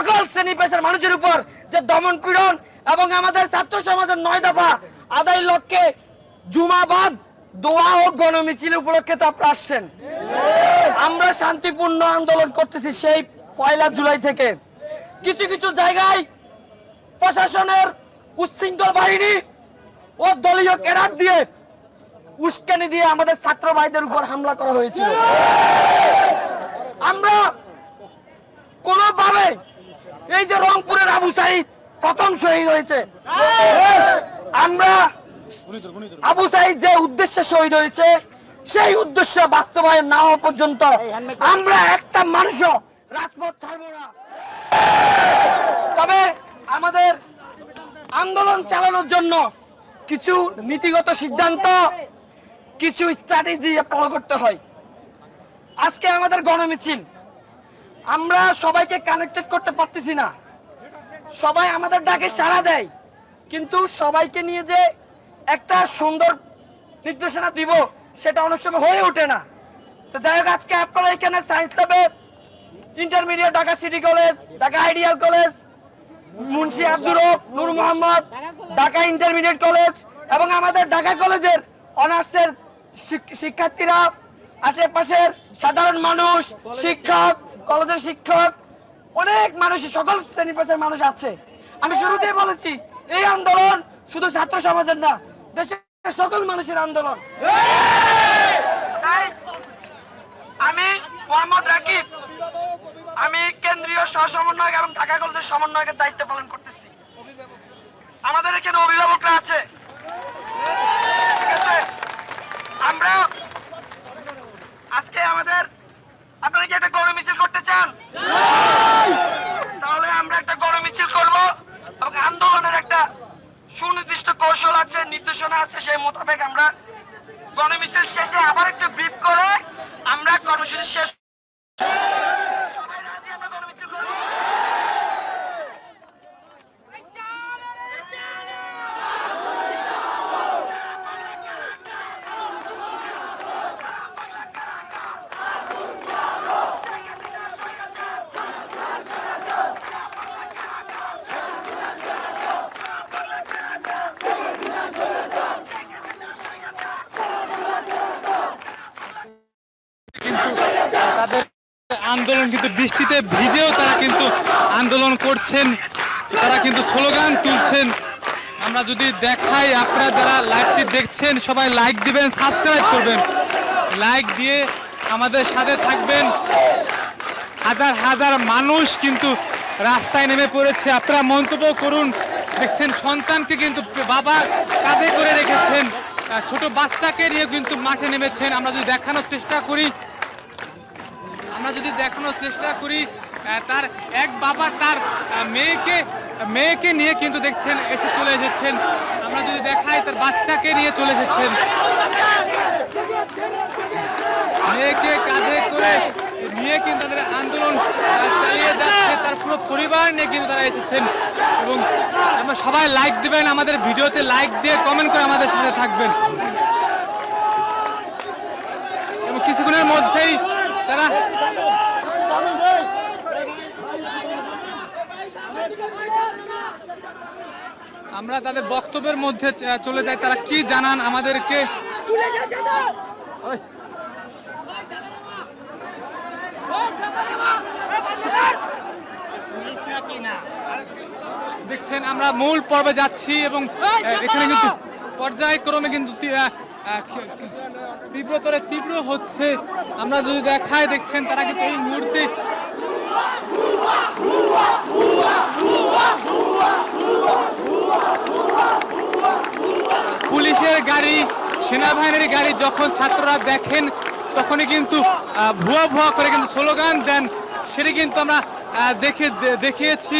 সকল শ্রেণী পেশার মানুষের উপর যে দমন পীড়ন এবং আমাদের ছাত্র সমাজের 9 দফা আদায় লক্ষ্যে জুমাবাদ দোয়া ও গণমিছিল উপলক্ষে তো আপনারা আসছেন। আমরা শান্তিপূর্ণ আন্দোলন করতেছি সেই 1 জুলাই থেকে। কিছু কিছু জায়গায় প্রশাসনের উচ্ছৃঙ্খল বাহিনী ও দলীয় ক্যাডার দিয়ে উস্কানি দিয়ে আমাদের ছাত্র ভাইদের উপর হামলা করা হয়েছিল। আমরা কোনোভাবে এই যে রংপুরের আবু সাইদ প্রথম শহীদ হয়েছে, আমরা আবু সাইদ যে উদ্দেশ্যে শহীদ হয়েছে সেই উদ্দেশ্য বাস্তবায়ন না হওয়া পর্যন্ত আমরা একটা মানুষও রাজপথ ছাড়বো না। তবে আমাদের আন্দোলন চালানোর জন্য কিছু নীতিগত সিদ্ধান্ত, কিছু স্ট্র্যাটেজি ফলো করতে হয়। আজকে আমাদের গণমিছিল, আমরা সবাইকে কানেক্টেড করতে পারতেছি না। সবাই আমাদের ডাকে সাড়া দেয়, কিন্তু সবাইকে নিয়ে যে একটা সুন্দর নির্দেশনা দিব সেটা অনেক সময় হয়ে ওঠে না। তো যাই হোক, আজকে আপনারা এখানে সায়েন্স ল্যাবে, intermediate Dhaka city college, Dhaka ideal college, Munshi Abdur রব, নূর মোহাম্মদ, ঢাকা ইন্টারমিডিয়েট কলেজ এবং আমাদের ঢাকা কলেজের অনার্সের শিক্ষার্থীরা, আশেপাশের সাধারণ মানুষ, শিক্ষক, কলেজের শিক্ষক, অনেক মানুষ, সকল শ্রেণী পেশার মানুষ আছে। আমি শুরুতেই বলেছি এই আন্দোলন শুধু ছাত্র সমাজের না, দেশের সকল মানুষের আন্দোলন। আমি মোহাম্মদ রাকিব, আমি কেন্দ্রীয় সহ সমন্বয়ক এবং ঢাকা কলেজের সমন্বয়কের দায়িত্ব পালন করতেছি। আমাদের এখানে অভিভাবকরা আছে, ঠিক আছে? আমরা আজকে আপনারা কি একটা গণমিছিল করতে চান? তাহলে আমরা একটা গণমিছিল করব এবং আন্দোলনের একটা সুনির্দিষ্ট কৌশল আছে, নির্দেশনা আছে, সেই মোতাবেক আমরা গণমিছিল শেষে আবার একটু ব্রিফ করে আমরা কর্মসূচি শেষ। সবাই রাজি আমরা গণমিছিল করব? তাদের আন্দোলন কিন্তু বৃষ্টিতে ভিজেও তারা কিন্তু আন্দোলন করছেন, তারা কিন্তু স্লোগান তুলছেন। আমরা যদি দেখাই, আপনারা যারা লাইভটি দেখছেন সবাই লাইক দিবেন, সাবস্ক্রাইব করবেন, লাইক দিয়ে আমাদের সাথে থাকবেন। হাজার হাজার মানুষ কিন্তু রাস্তায় নেমে পড়েছে। আপনারা মন্তব্য করুন। দেখছেন সন্তানকে কিন্তু বাবা কাঁধে করে রেখেছেন, ছোট বাচ্চাকে নিয়ে কিন্তু মাঠে নেমেছেন। আমরা যদি দেখানোর চেষ্টা করি, তার এক বাবা তার মেয়েকে নিয়ে কিন্তু দেখছেন চলে এসেছেন। আমরা যদি দেখাই, তার বাচ্চাকে নিয়ে চলে এসেছেন, মেয়েকে কাঁধে করে নিয়ে কিন্তু তাদের আন্দোলন চালিয়ে যাচ্ছে। তার পুরো পরিবার নিয়ে কিন্তু তারা এসেছেন। এবং আমরা সবাই লাইক দিবেন, আমাদের ভিডিওতে লাইক দিয়ে কমেন্ট করে আমাদের সাথে থাকবেন। এবং কিছুক্ষণের মধ্যেই তারা আমরা তাদের বক্তব্যের মধ্যে চলে যাই। তারা কি জানান আমাদেরকে। দেখছেন আমরা মূল পর্বে যাচ্ছি এবং এখানে কিন্তু পর্যায়ক্রমে কিন্তু তীব্রতরে তীব্র হচ্ছে। আমরা যদি দেখাই, দেখছেন তারা কিন্তু এই মুহূর্তে পুলিশের গাড়ি, সেনাবাহিনীর গাড়ি যখন ছাত্ররা দেখেন তখনই কিন্তু ভুয়া ভুয়া করে কিন্তু স্লোগান দেন, সেটি কিন্তু আমরা দেখিয়েছি।